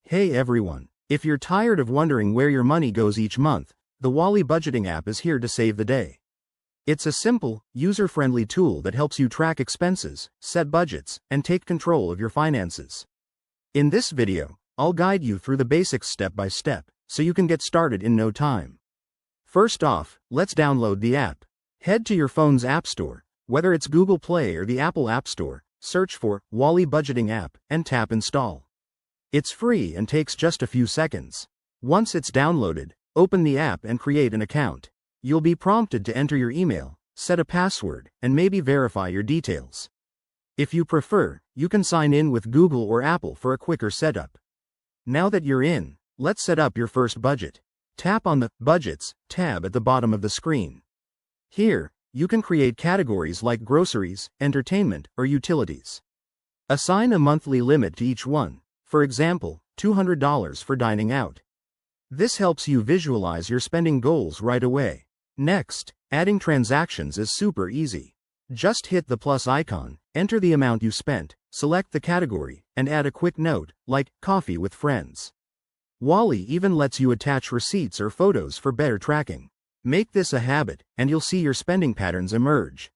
Hey everyone, if you're tired of wondering where your money goes each month, the Wally budgeting app is here to save the day. It's a simple, user-friendly tool that helps you track expenses, set budgets, and take control of your finances. In this video, I'll guide you through the basics step by step, so you can get started in no time. First off, let's download the app. Head to your phone's app store, whether it's Google Play or the Apple App Store, search for Wally budgeting app, and tap install. It's free and takes just a few seconds. Once it's downloaded, open the app and create an account. You'll be prompted to enter your email, set a password, and maybe verify your details. If you prefer, you can sign in with Google or Apple for a quicker setup. Now that you're in, let's set up your first budget. Tap on the Budgets tab at the bottom of the screen. Here, you can create categories like groceries, entertainment, or utilities. Assign a monthly limit to each one. For example, $200 for dining out. This helps you visualize your spending goals right away. Next, adding transactions is super easy. Just hit the plus icon, enter the amount you spent, select the category, and add a quick note, like coffee with friends. Wally even lets you attach receipts or photos for better tracking. Make this a habit, and you'll see your spending patterns emerge.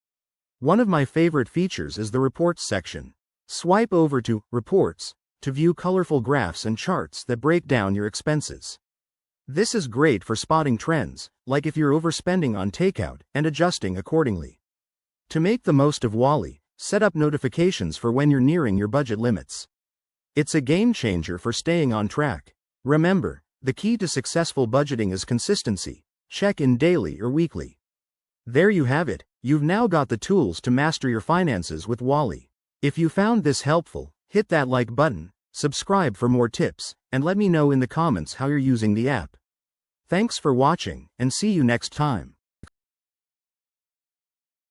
One of my favorite features is the Reports section. Swipe over to Reports to view colorful graphs and charts that break down your expenses. This is great for spotting trends, like if you're overspending on takeout, and adjusting accordingly. To make the most of Wally, set up notifications for when you're nearing your budget limits. It's a game changer for staying on track. Remember, the key to successful budgeting is consistency. Check in daily or weekly. There you have it, you've now got the tools to master your finances with Wally. If you found this helpful, hit that like button, subscribe for more tips, and let me know in the comments how you're using the app. Thanks for watching, and see you next time.